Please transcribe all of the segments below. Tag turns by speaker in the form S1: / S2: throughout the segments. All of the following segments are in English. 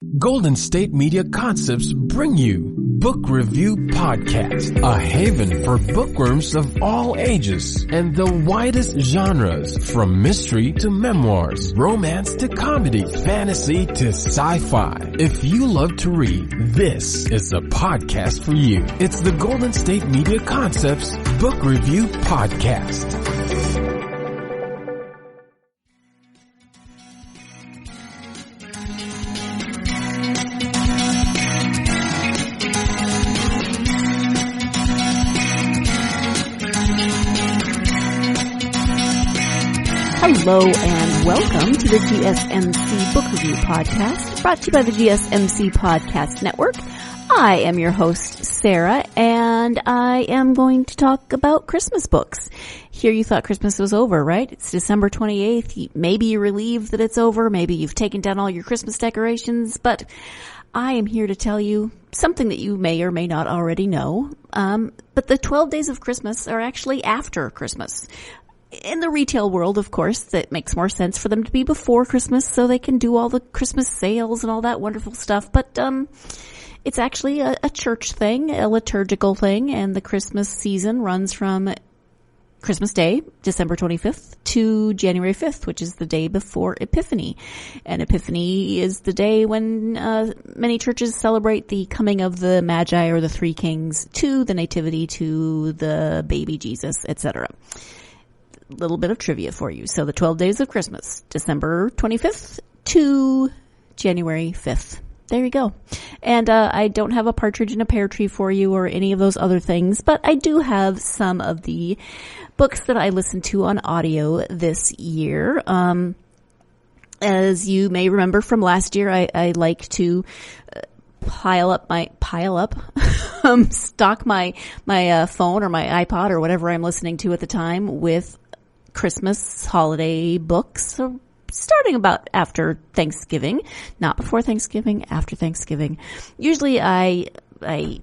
S1: Golden State Media Concepts bring you Book Review Podcast, a haven for bookworms of all ages and the widest genres, from mystery to memoirs, romance to comedy, fantasy to sci-fi. If you love to read, this is the podcast for you. It's the Golden State Media Concepts Book Review Podcast.
S2: Hello and welcome to the GSMC Book Review Podcast, brought to you by the GSMC Podcast Network. I am your host, Sarah, and I am going to talk about Christmas books. Here you thought Christmas was over, right? It's December 28th. Maybe you're relieved that it's over. Maybe you've taken down all your Christmas decorations, but I am here to tell you something that you may or may not already know. But the 12 days of Christmas are actually after Christmas. In the retail world, of course, that makes more sense for them to be before Christmas so they can do all the Christmas sales and all that wonderful stuff. But it's actually a church thing, a liturgical thing, and the Christmas season runs from Christmas Day, December 25th, to January 5th, which is the day before Epiphany. And Epiphany is the day when many churches celebrate the coming of the Magi or the Three Kings to the Nativity, to the baby Jesus, etc. Little bit of trivia for you. So the 12 days of Christmas, December 25th to January 5th. There you go. And I don't have a partridge in a pear tree for you or any of those other things, but I do have some of the books that I listened to on audio this year. As you may remember from last year, I like to stock my phone or my iPod or whatever I'm listening to at the time with Christmas holiday books, starting about after Thanksgiving, not before Thanksgiving, after Thanksgiving. Usually I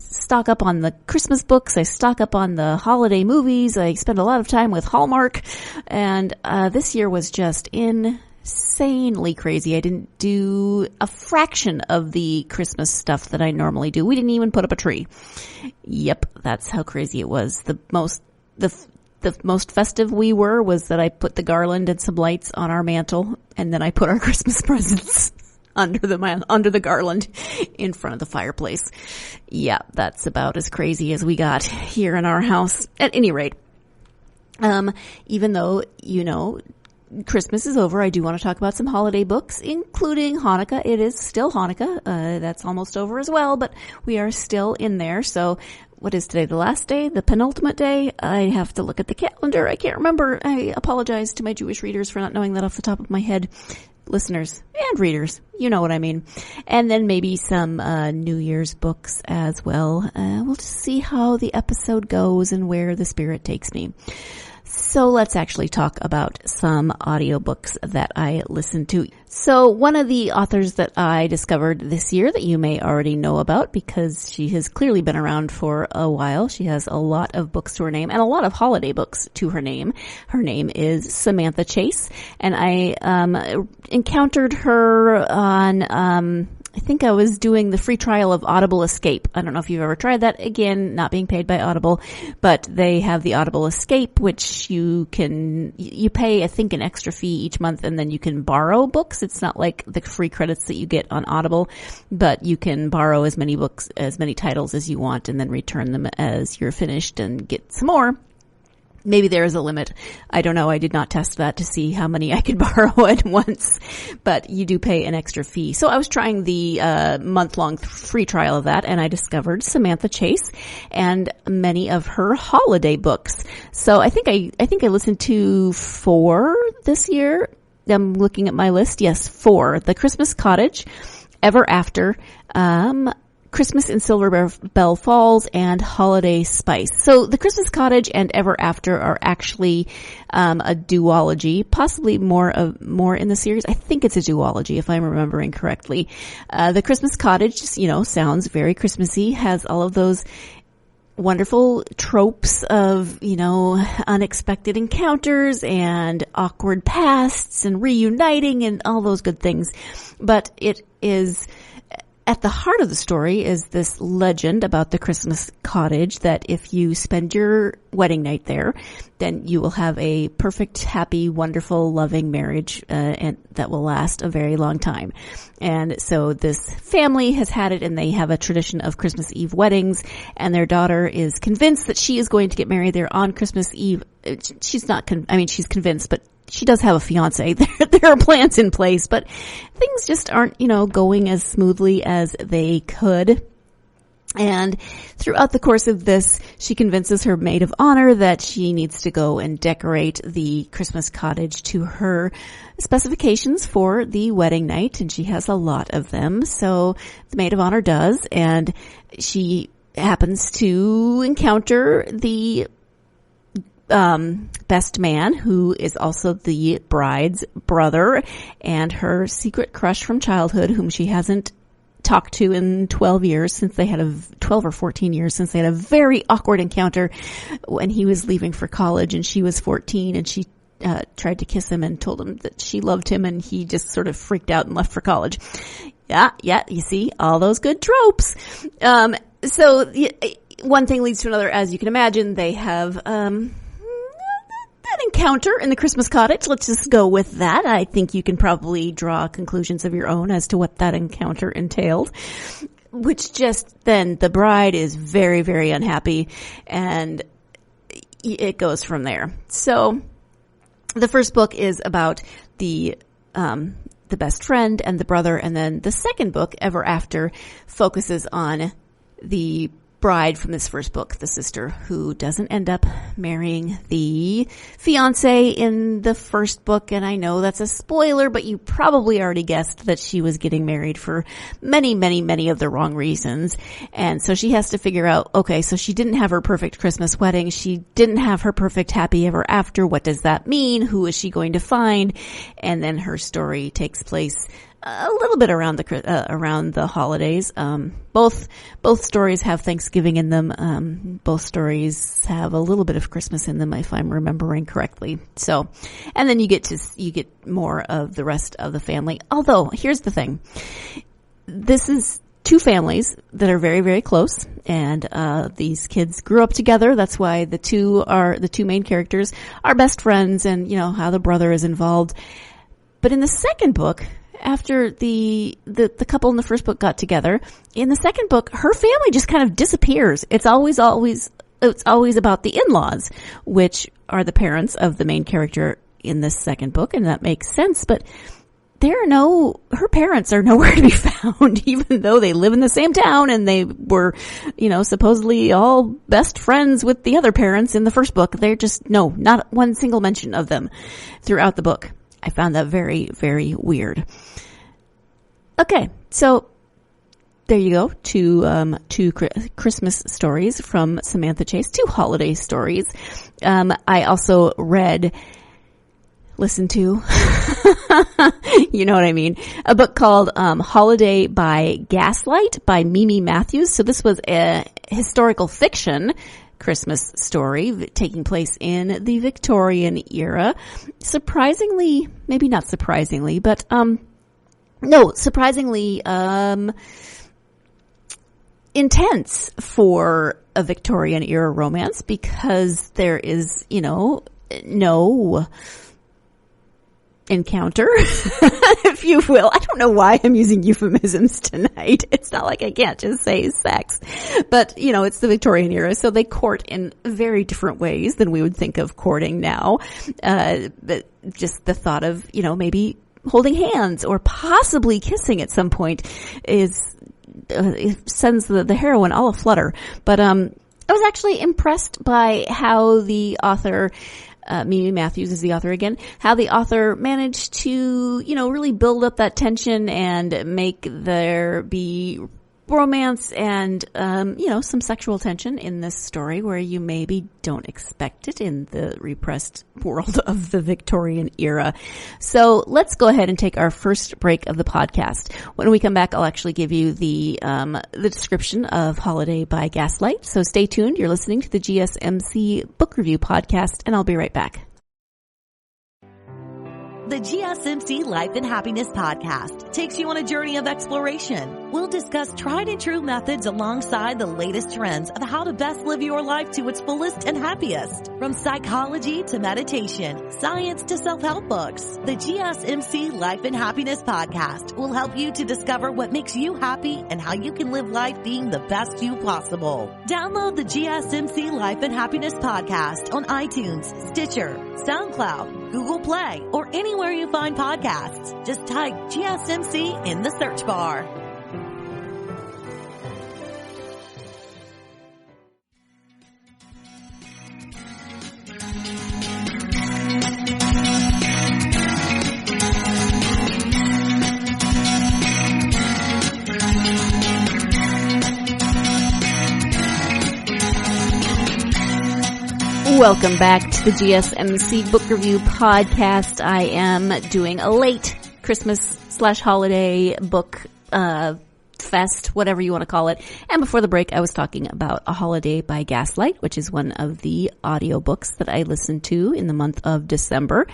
S2: stock up on the Christmas books, I stock up on the holiday movies, I spend a lot of time with Hallmark, and this year was just insanely crazy. I didn't do a fraction of the Christmas stuff that I normally do. We didn't even put up a tree. Yep, that's how crazy it was. The most festive we were was that I put the garland and some lights on our mantle, and then I put our Christmas presents under the garland in front of the fireplace. Yeah, that's about as crazy as we got here in our house. At any rate, even though, Christmas is over, I do want to talk about some holiday books, including Hanukkah. It is still Hanukkah. That's almost over as well, but we are still in there. So what is today? The last day? The penultimate day? I have to look at the calendar. I can't remember. I apologize to my Jewish readers for not knowing that off the top of my head. Listeners and readers, you know what I mean. And then maybe some New Year's books as well. We'll just see how the episode goes and where the Spirit takes me. So let's actually talk about some audiobooks that I listened to. So one of the authors that I discovered this year that you may already know about, because she has clearly been around for a while. She has a lot of books to her name and a lot of holiday books to her name. Her name is Samantha Chase, and I encountered her on I think I was doing the free trial of Audible Escape. I don't know if you've ever tried that. Again, not being paid by Audible, but they have the Audible Escape, which you pay, I think, an extra fee each month, and then you can borrow books. It's not like the free credits that you get on Audible, but you can borrow as many books, as many titles as you want, and then return them as you're finished and get some more. Maybe there is a limit. I don't know. I did not test that to see how many I could borrow at once, but you do pay an extra fee. So I was trying the month-long free trial of that, and I discovered Samantha Chase and many of her holiday books. So I think I listened to 4 this year. I'm looking at my list. Yes, 4. The Christmas Cottage, Ever After, Christmas in Silver Bell Falls, and Holiday Spice. So the Christmas Cottage and Ever After are actually a duology, possibly more in the series. I think it's a duology if I'm remembering correctly. The Christmas Cottage, sounds very Christmassy, has all of those wonderful tropes of, unexpected encounters and awkward pasts and reuniting and all those good things. But it is at the heart of the story is this legend about the Christmas cottage that if you spend your wedding night there, then you will have a perfect, happy, wonderful, loving marriage, and that will last a very long time. And so this family has had it, and they have a tradition of Christmas Eve weddings, and their daughter is convinced that she is going to get married there on Christmas Eve. She's not, she's convinced, but she does have a fiance. There are plans in place, but things just aren't, going as smoothly as they could. And throughout the course of this, she convinces her maid of honor that she needs to go and decorate the Christmas cottage to her specifications for the wedding night, and she has a lot of them. So the maid of honor does, and she happens to encounter the best man, who is also the bride's brother, and her secret crush from childhood, whom she hasn't talked to in 12 years since they had 12 or 14 years since they had a very awkward encounter when he was leaving for college and she was 14, and she tried to kiss him and told him that she loved him, and he just sort of freaked out and left for college. Yeah, you see, all those good tropes. So one thing leads to another, as you can imagine. They have that encounter in the Christmas cottage. Let's just go with that. I think you can probably draw conclusions of your own as to what that encounter entailed, which just then the bride is very, very unhappy, and it goes from there. So the first book is about the best friend and the brother, and then the second book, Ever After, focuses on the bride from this first book, the sister, who doesn't end up marrying the fiance in the first book. And I know that's a spoiler, but you probably already guessed that she was getting married for many, many, many of the wrong reasons. And so she has to figure out, okay, so she didn't have her perfect Christmas wedding. She didn't have her perfect happy ever after. What does that mean? Who is she going to find? And then her story takes place a little bit around the holidays. Both stories have Thanksgiving in them. Both stories have a little bit of Christmas in them, if I'm remembering correctly. So, and then you get more of the rest of the family. Although, here's the thing. This is two families that are very, very close, and these kids grew up together. That's why the two main characters are best friends, and how the brother is involved. But in the second book, after the couple in the first book got together, in the second book, her family just kind of disappears. It's always about the in-laws, which are the parents of the main character in this second book, and that makes sense. But her parents are nowhere to be found, even though they live in the same town and they were, supposedly all best friends with the other parents in the first book. They're just, not one single mention of them throughout the book. I found that very, very weird. Okay, so there you go. Two Christmas stories from Samantha Chase, two holiday stories. I also listened to, you know what I mean, a book called Holiday by Gaslight by Mimi Matthews. So this was a historical fiction Christmas story taking place in the Victorian era. Surprisingly, maybe not surprisingly, but surprisingly intense for a Victorian era romance, because there is, no encounter, if you will. I don't know why I'm using euphemisms tonight. It's not like I can't just say sex, but it's the Victorian era, so they court in very different ways than we would think of courting now. But just the thought of, maybe holding hands or possibly kissing at some point it sends the heroine all aflutter. But I was actually impressed by how the author, Mimi Matthews is the author again, how the author managed to, really build up that tension and make there be romance and, some sexual tension in this story where you maybe don't expect it in the repressed world of the Victorian era. So let's go ahead and take our first break of the podcast. When we come back, I'll actually give you the description of Holiday by Gaslight. So stay tuned. You're listening to the GSMC Book Review Podcast, and I'll be right back.
S3: The GSMC Life and Happiness Podcast takes you on a journey of exploration. We'll discuss tried and true methods alongside the latest trends of how to best live your life to its fullest and happiest. From psychology to meditation, science to self-help books, the GSMC Life and Happiness Podcast will help you to discover what makes you happy and how you can live life being the best you possible. Download the GSMC Life and Happiness Podcast on iTunes, Stitcher, SoundCloud, Google Play, or anywhere you find podcasts. Just type GSMC in the search bar.
S2: Welcome back to the GSMC Book Review Podcast. I am doing a late Christmas/holiday book fest, whatever you want to call it. And before the break, I was talking about A Holiday by Gaslight, which is one of the audiobooks that I listened to in the month of December.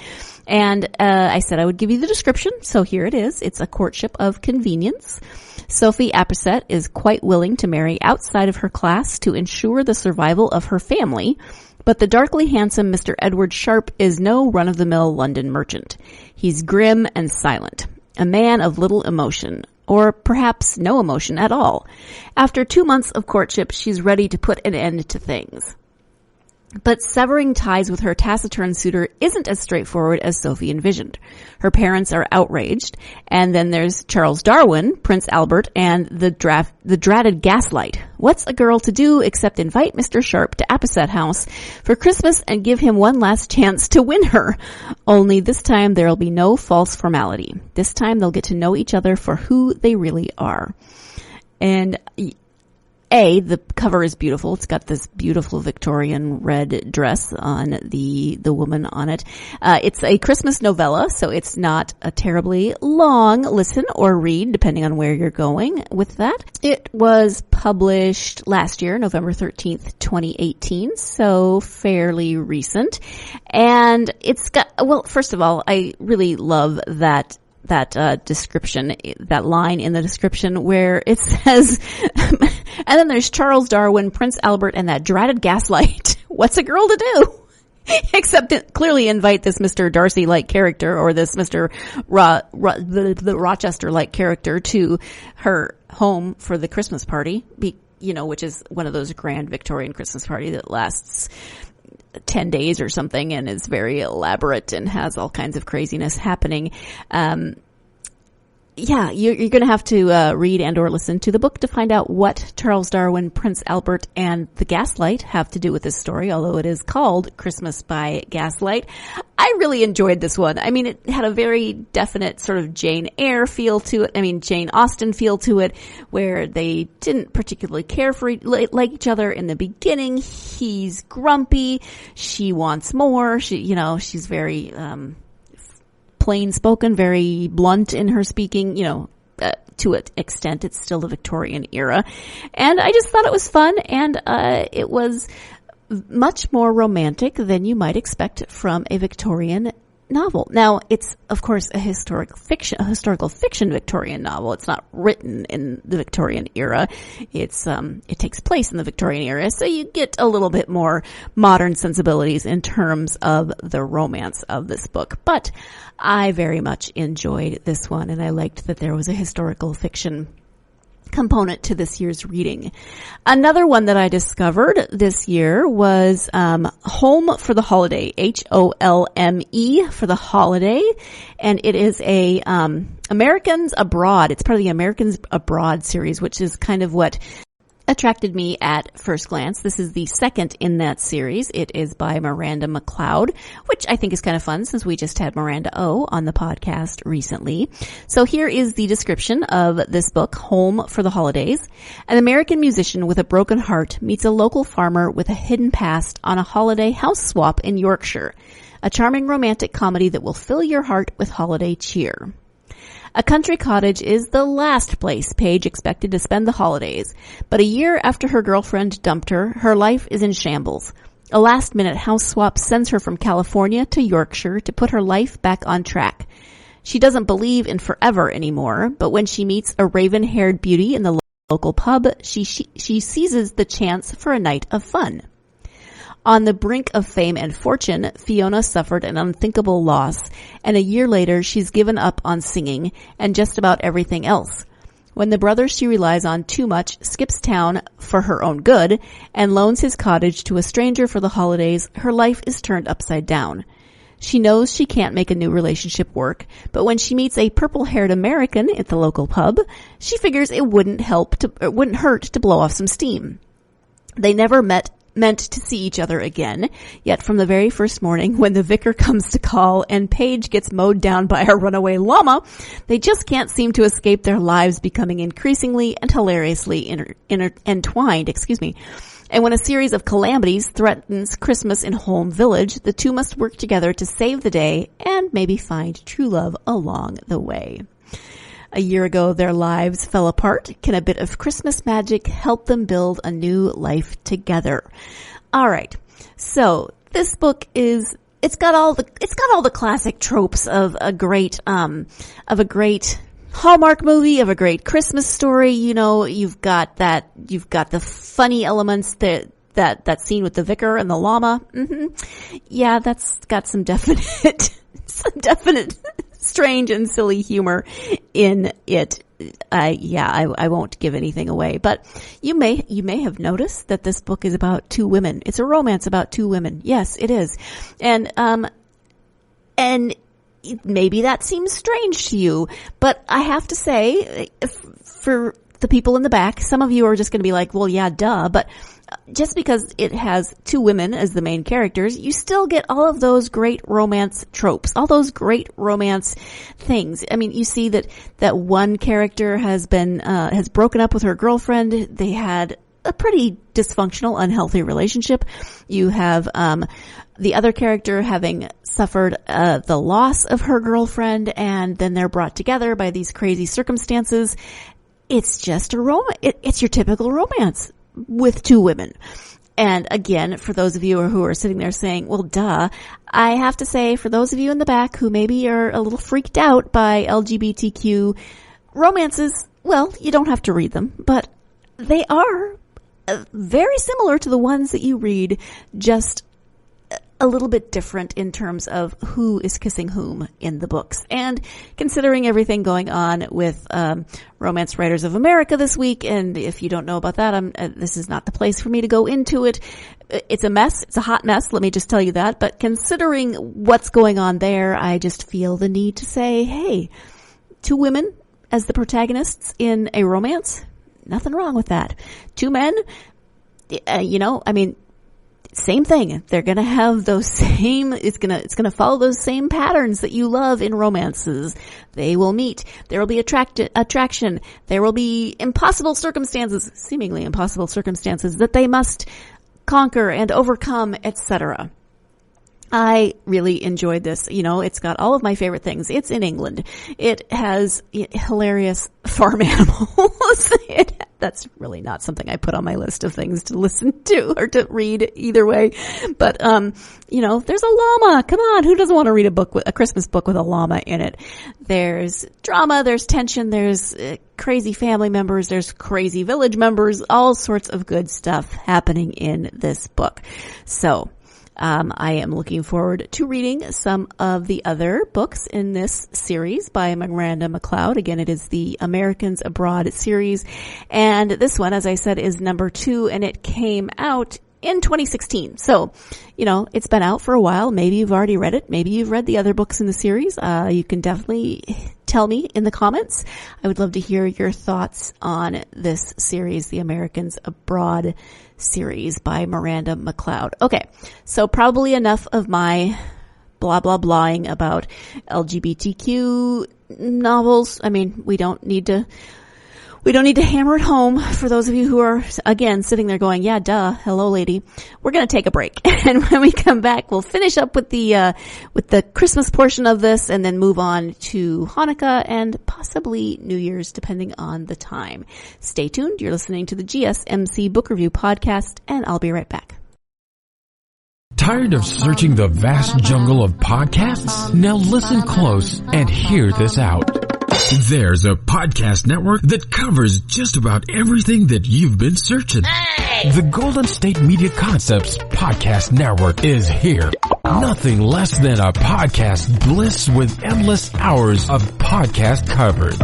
S2: And I said I would give you the description, so here it is. It's a courtship of convenience. Sophie Apicet is quite willing to marry outside of her class to ensure the survival of her family, but the darkly handsome Mr. Edward Sharp is no run-of-the-mill London merchant. He's grim and silent, a man of little emotion, or perhaps no emotion at all. After 2 months of courtship, she's ready to put an end to things. But severing ties with her taciturn suitor isn't as straightforward as Sophie envisioned. Her parents are outraged, and then there's Charles Darwin, Prince Albert, and the dratted Gaslight. What's a girl to do except invite Mr. Sharp to Apicet House for Christmas and give him one last chance to win her? Only this time there'll be no false formality. This time they'll get to know each other for who they really are. And the cover is beautiful. It's got this beautiful Victorian red dress on the woman on it. It's a Christmas novella, so it's not a terribly long listen or read, depending on where you're going with that. It was published last year, November 13th, 2018, so fairly recent. And it's got, well, first of all, I really love that description, that line in the description where it says, and then there's Charles Darwin, Prince Albert, and that dratted Gaslight. What's a girl to do? Except clearly invite this Mr. Darcy-like character or this Mr. the Rochester-like character to her home for the Christmas party, which is one of those grand Victorian Christmas party that lasts 10 days or something and is very elaborate and has all kinds of craziness happening. You're going to have to read and or listen to the book to find out what Charles Darwin, Prince Albert, and the Gaslight have to do with this story, although it is called Christmas by Gaslight. I really enjoyed this one. I mean, it had a very definite sort of Jane Austen feel to it, where they didn't particularly care for like each other in the beginning. He's grumpy. She wants more. She's very plain spoken, very blunt in her speaking, to an extent. It's still the Victorian era. And I just thought it was fun, and it was much more romantic than you might expect from a Victorian novel. Now, it's, of course, a historical fiction Victorian novel. It's not written in the Victorian era. It takes place in the Victorian era, so you get a little bit more modern sensibilities in terms of the romance of this book. But I very much enjoyed this one, and I liked that there was a historical fiction component to this year's reading. Another one that I discovered this year was Home for the Holiday, HOLME for the Holiday, and it is a Americans Abroad. It's part of the Americans Abroad series, which is kind of what attracted me at first glance. This is the second in that series. It is by Miranda McLeod, which I think is kind of fun since we just had Miranda O on the podcast recently. So here is the description of this book, Home for the Holidays. An American musician with a broken heart meets a local farmer with a hidden past on a holiday house swap in Yorkshire. A charming romantic comedy that will fill your heart with holiday cheer. A country cottage is the last place Paige expected to spend the holidays, but a year after her girlfriend dumped her, her life is in shambles. A last-minute house swap sends her from California to Yorkshire to put her life back on track. She doesn't believe in forever anymore, but when she meets a raven-haired beauty in the local pub, she seizes the chance for a night of fun. On the brink of fame and fortune, Fiona suffered an unthinkable loss, and a year later she's given up on singing and just about everything else. When the brother she relies on too much skips town for her own good and loans his cottage to a stranger for the holidays, her life is turned upside down. She knows she can't make a new relationship work, but when she meets a purple-haired American at the local pub, she figures it wouldn't hurt to blow off some steam. They never meant to see each other again, yet from the very first morning when the vicar comes to call and Paige gets mowed down by a runaway llama, they just can't seem to escape their lives becoming increasingly and hilariously entwined. And when a series of calamities threatens Christmas in Home Village, the two must work together to save the day and maybe find true love along the way. A year ago, their lives fell apart. Can a bit of Christmas magic help them build a new life together? All right. So this book it's got all the classic tropes of a great Hallmark movie, of a great Christmas story. You know, you've got the funny elements that scene with the vicar and the llama. Yeah, that's got some definite strange and silly humor in it. I won't give anything away, but you may have noticed that this book is about two women. It's a romance about two women. Yes, it is. And maybe that seems strange to you, but I have to say, for the people in the back, some of you are just going to be like, well, yeah, duh, but just because it has two women as the main characters, you still get all of those great romance tropes, all those great romance things. I mean, you see that one character has broken up with her girlfriend. They had a pretty dysfunctional, unhealthy relationship. You have, the other character having suffered, the loss of her girlfriend, and then they're brought together by these crazy circumstances. It's just a romance. It's your typical romance with two women. And again, for those of you who are sitting there saying, well, duh, I have to say, for those of you in the back who maybe are a little freaked out by LGBTQ romances, well, you don't have to read them, but they are very similar to the ones that you read, just a little bit different in terms of who is kissing whom in the books. And considering everything going on with Romance Writers of America this week, and if you don't know about that, this is not the place for me to go into it. It's a mess. It's a hot mess. Let me just tell you that. But considering what's going on there, I just feel the need to say, hey, two women as the protagonists in a romance, nothing wrong with that. Two men, same thing. They're going to have those same, it's going to follow those same patterns that you love in romances. They will meet. There will be attraction. There will be impossible circumstances, seemingly impossible circumstances that they must conquer and overcome, etc. I really enjoyed this. It's got all of my favorite things. It's in England. It has hilarious farm animals. That's really not something I put on my list of things to listen to or to read either way. But, there's a llama. Come on. Who doesn't want to read a Christmas book with a llama in it? There's drama. There's tension. There's crazy family members. There's crazy village members. All sorts of good stuff happening in this book. So, I am looking forward to reading some of the other books in this series by Miranda McLeod. Again, it is the Americans Abroad series. And this one, as I said, is number 2, and it came out in 2016. So, it's been out for a while. Maybe you've already read it. Maybe you've read the other books in the series. You can definitely tell me in the comments. I would love to hear your thoughts on this series, the Americans Abroad series by Miranda McLeod. Okay, so probably enough of my blah, blah, blahing about LGBTQ novels. I mean, we don't need to hammer it home for those of you who are, again, sitting there going, yeah, duh, hello, lady. We're going to take a break. And when we come back, we'll finish up with the Christmas portion of this and then move on to Hanukkah and possibly New Year's, depending on the time. Stay tuned. You're listening to the GSMC Book Review Podcast, and I'll be right back.
S1: Tired of searching the vast jungle of podcasts? Now listen close and hear this out. There's a podcast network that covers just about everything that you've been searching. Hey! The Golden State Media Concepts Podcast Network is here. Nothing less than a podcast bliss with endless hours of podcast coverage.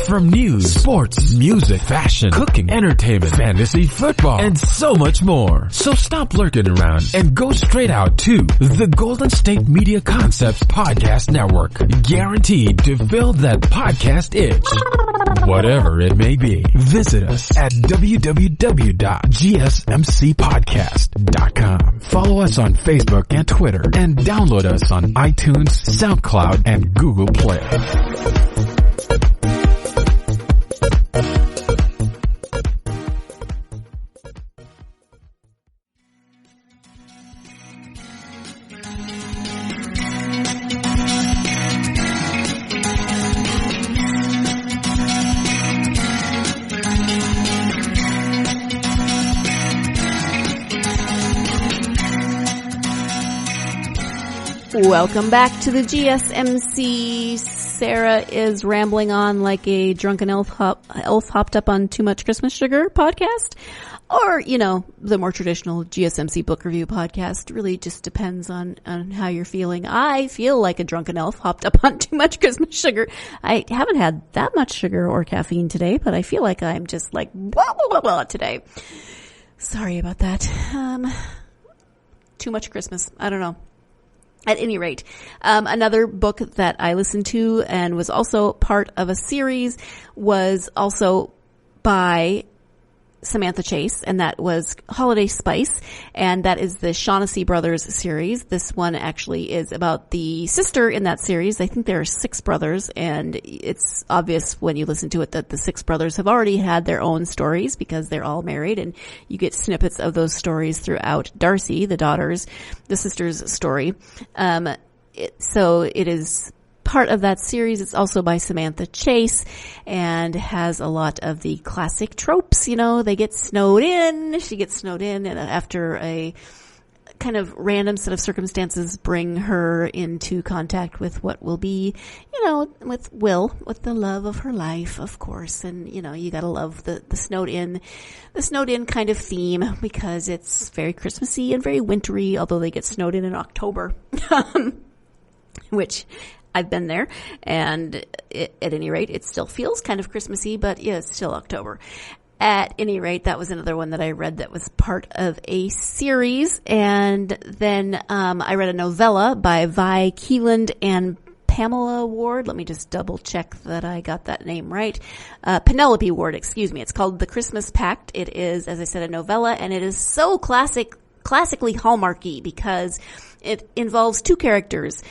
S1: From news, sports, music, fashion, cooking, entertainment, fantasy, football, and so much more. So stop lurking around and go straight out to the Golden State Media Concepts Podcast Network. Guaranteed to fill that podcast itch. Whatever it may be. Visit us at www.gsmcpodcast.com. Follow us on Facebook and Twitter and download us on iTunes, SoundCloud, and Google Play.
S2: Welcome back to the GSMC. Sarah is rambling on like a drunken elf hopped up on too much Christmas sugar podcast. Or, you know, the more traditional GSMC book review podcast. Really just depends on how you're feeling. I feel like a drunken elf hopped up on too much Christmas sugar. I haven't had that much sugar or caffeine today, but I feel like I'm just like blah, blah, blah, blah today. Sorry about that. Too much Christmas. I don't know. At any rate, another book that I listened to and was also part of a series was also by Samantha Chase, and that was Holiday Spice, and that is the Shaughnessy Brothers series. This one actually is about the sister in that series. I think there are 6 brothers, and it's obvious when you listen to it that the 6 brothers have already had their own stories because they're all married, and you get snippets of those stories throughout Darcy, the sister's story. So it is part of that series. It's also by Samantha Chase and has a lot of the classic tropes. You know, they get snowed in, she gets snowed in, and after a kind of random set of circumstances bring her into contact with what will be, you know, with Will, with the love of her life, of course. And, you know, you gotta love the snowed in kind of theme because it's very Christmassy and very wintry, although they get snowed in October. Which I've been there, and at any rate, it still feels kind of Christmassy, but yeah, it's still October. At any rate, that was another one that I read that was part of a series. And then I read a novella by Keeland and Pamela Ward. Let me just double check that I got that name right. Penelope Ward, excuse me. It's called The Christmas Pact. It is, as I said, a novella, and it is so classically Hallmarky because it involves 2 characters,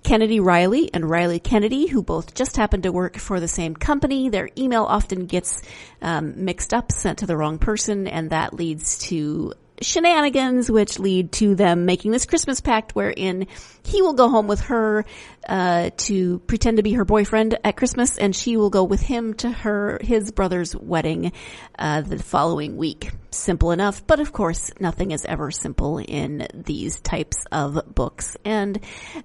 S2: Kennedy Riley and Riley Kennedy, who both just happen to work for the same company. Their email often gets mixed up, sent to the wrong person, and that leads to shenanigans, which lead to them making this Christmas pact wherein he will go home with her to pretend to be her boyfriend at Christmas, and she will go with him to his brother's wedding the following week. Simple enough, but of course nothing is ever simple in these types of books, and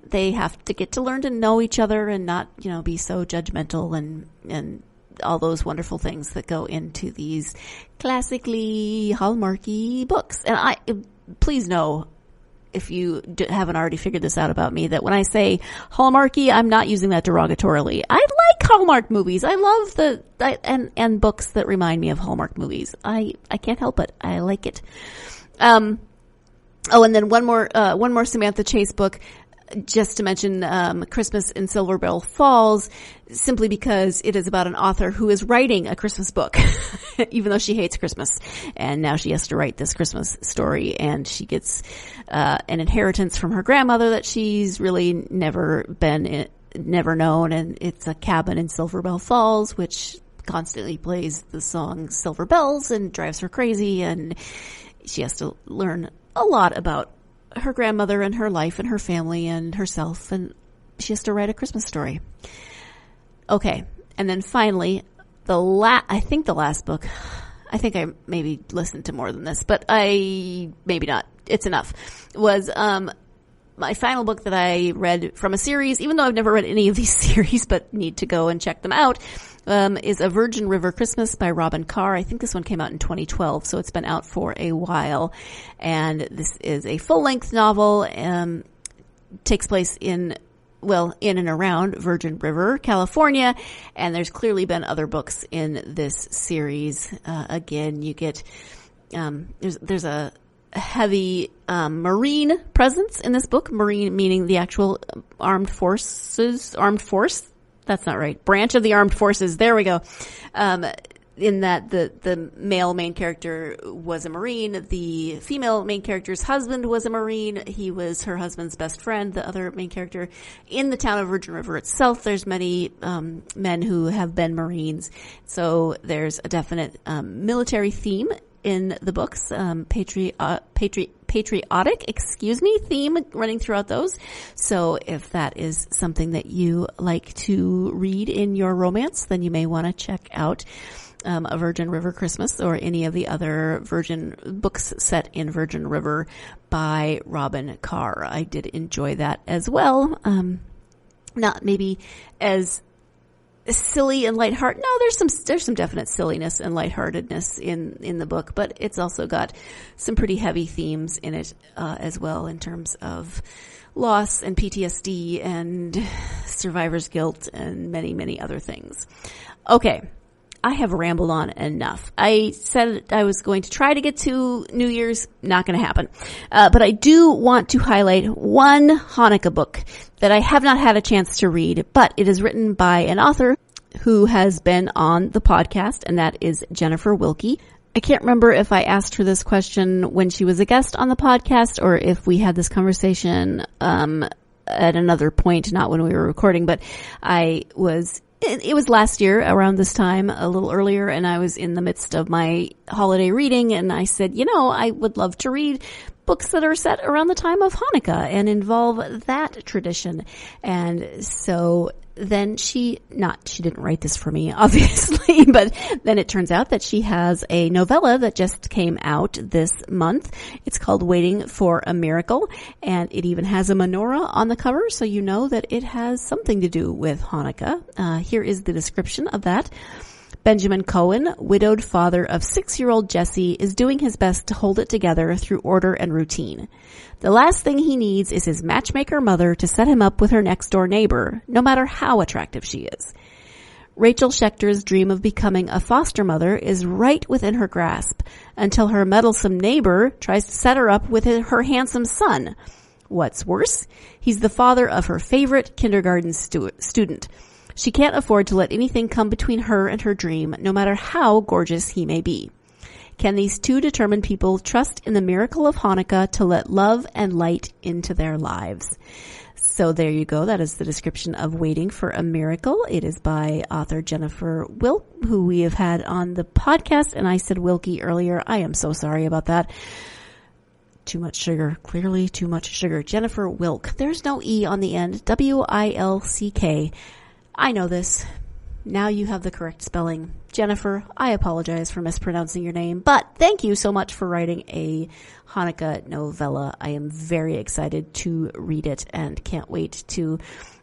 S2: they have to get to learn to know each other and not, you know, be so judgmental and all those wonderful things that go into these classically Hallmarky books. And please know, if you haven't already figured this out about me, that when I say Hallmarky, I'm not using that derogatorily. I like Hallmark movies. I love and books that remind me of Hallmark movies. I can't help it. I like it. And then one more Samantha Chase book, just to mention, Christmas in Silver Bell Falls, simply because it is about an author who is writing a Christmas book, even though she hates Christmas. And now she has to write this Christmas story, and she gets, an inheritance from her grandmother that she's really never known. And it's a cabin in Silver Bell Falls, which constantly plays the song Silver Bells and drives her crazy. And she has to learn a lot about her grandmother and her life and her family and herself, and she has to write a Christmas story. Okay. And then finally, I think the last book, I think I maybe listened to more than this, but maybe not. it's enough, was my final book that I read from a series, even though I've never read any of these series, but need to go and check them out, is A Virgin River Christmas by Robyn Carr. I think this one came out in 2012, so it's been out for a while. And this is a full-length novel, takes place in and around Virgin River, California, and there's clearly been other books in this series. Again, you get, there's a heavy Marine presence in this book. Marine meaning the actual armed force. That's not right. Branch of the armed forces. There we go. In that the male main character was a Marine. The female main character's husband was a Marine. He was her husband's best friend, the other main character. In the town of Virgin River itself, there's many men who have been Marines. So there's a definite military theme in the books, patriotic, theme running throughout those. So if that is something that you like to read in your romance, then you may want to check out A Virgin River Christmas or any of the other Virgin books set in Virgin River by Robyn Carr. I did enjoy that as well. Not maybe as silly and lighthearted. No, there's some definite silliness and lightheartedness in the book, but it's also got some pretty heavy themes in it as well, in terms of loss and PTSD and survivor's guilt and many, many other things. Okay, I have rambled on enough. I said I was going to try to get to New Year's. Not going to happen. But I do want to highlight one Hanukkah book that I have not had a chance to read, but it is written by an author who has been on the podcast, and that is Jennifer Wilk. I can't remember if I asked her this question when she was a guest on the podcast or if we had this conversation at another point, not when we were recording, but it was last year around this time, a little earlier, and I was in the midst of my holiday reading, and I said, I would love to read books that are set around the time of Hanukkah and involve that tradition. And so then she didn't write this for me, obviously, but then it turns out that she has a novella that just came out this month. It's called Waiting for a Miracle, and it even has a menorah on the cover, so you know that it has something to do with Hanukkah. Here is the description of that. Benjamin Cohen, widowed father of 6-year-old Jesse, is doing his best to hold it together through order and routine. The last thing he needs is his matchmaker mother to set him up with her next-door neighbor, no matter how attractive she is. Rachel Schechter's dream of becoming a foster mother is right within her grasp, until her meddlesome neighbor tries to set her up with her handsome son. What's worse, he's the father of her favorite kindergarten student. She can't afford to let anything come between her and her dream, no matter how gorgeous he may be. Can these two determined people trust in the miracle of Hanukkah to let love and light into their lives? So there you go. That is the description of Waiting for a Miracle. It is by author Jennifer Wilk, who we have had on the podcast. And I said Wilkie earlier. I am so sorry about that. Too much sugar. Clearly too much sugar. Jennifer Wilk. There's no E on the end. W-I-L-C-K. I know this. Now you have the correct spelling. Jennifer, I apologize for mispronouncing your name, but thank you so much for writing a Hanukkah novella. I am very excited to read it and can't wait to,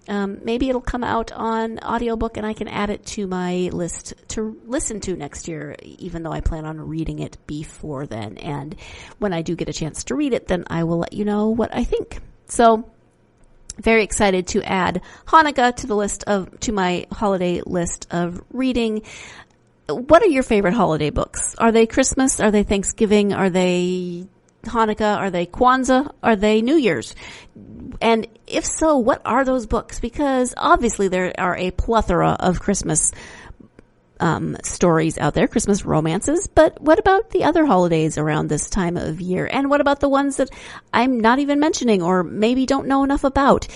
S2: maybe it'll come out on audiobook and I can add it to my list to listen to next year, even though I plan on reading it before then. And when I do get a chance to read it, then I will let you know what I think. So, very excited to add Hanukkah to my holiday list of reading. What are your favorite holiday books? Are they Christmas? Are they Thanksgiving? Are they Hanukkah? Are they Kwanzaa? Are they New Year's? And if so, what are those books? Because obviously there are a plethora of Christmas stories out there, Christmas romances, but what about the other holidays around this time of year? And what about the ones that I'm not even mentioning or maybe don't know enough about?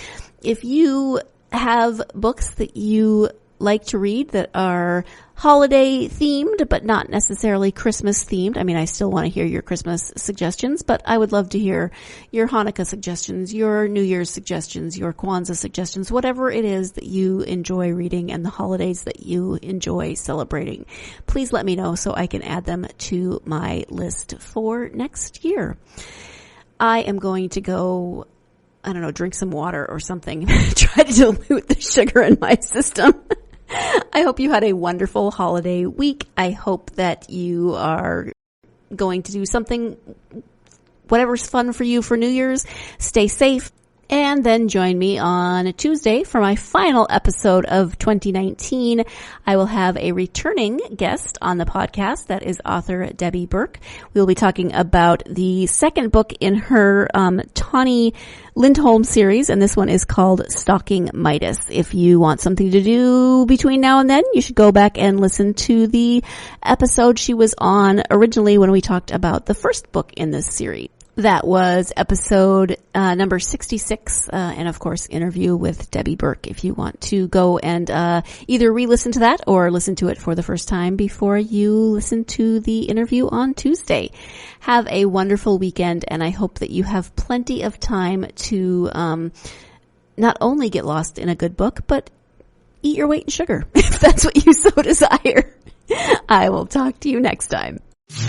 S2: If you have books that you like to read that are holiday themed, but not necessarily Christmas themed. I mean, I still want to hear your Christmas suggestions, but I would love to hear your Hanukkah suggestions, your New Year's suggestions, your Kwanzaa suggestions, whatever it is that you enjoy reading and the holidays that you enjoy celebrating. Please let me know so I can add them to my list for next year. I am going to go, I don't know, drink some water or something. Try to dilute the sugar in my system. I hope you had a wonderful holiday week. I hope that you are going to do something, whatever's fun for you for New Year's. Stay safe. And then join me on Tuesday for my final episode of 2019. I will have a returning guest on the podcast. That is author Debbie Burke. We will be talking about the second book in her Tawny Lindholm series, and this one is called Stalking Midas. If you want something to do between now and then, you should go back and listen to the episode she was on originally when we talked about the first book in this series. That was episode number 66, and of course, interview with Debbie Burke. If you want to go and either re-listen to that or listen to it for the first time before you listen to the interview on Tuesday. Have a wonderful weekend, and I hope that you have plenty of time to not only get lost in a good book, but eat your weight in sugar, if that's what you so desire. I will talk to you next time.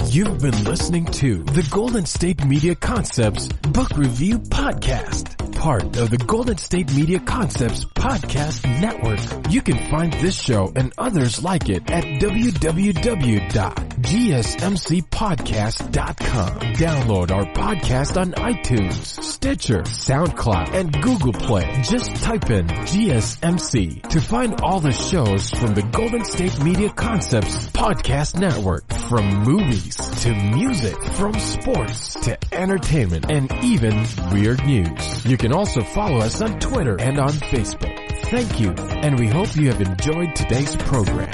S1: You've been listening to the Golden State Media Concepts Book Review Podcast, part of the Golden State Media Concepts Podcast Network. You can find this show and others like it at www.gsmcpodcast.com. Download our podcast on iTunes, Stitcher, SoundCloud, and Google Play. Just type in GSMC to find all the shows from the Golden State Media Concepts Podcast Network, from movies to music, from sports to entertainment, and even weird news. You can also follow us on Twitter and on Facebook. Thank you, and we hope you have enjoyed today's program.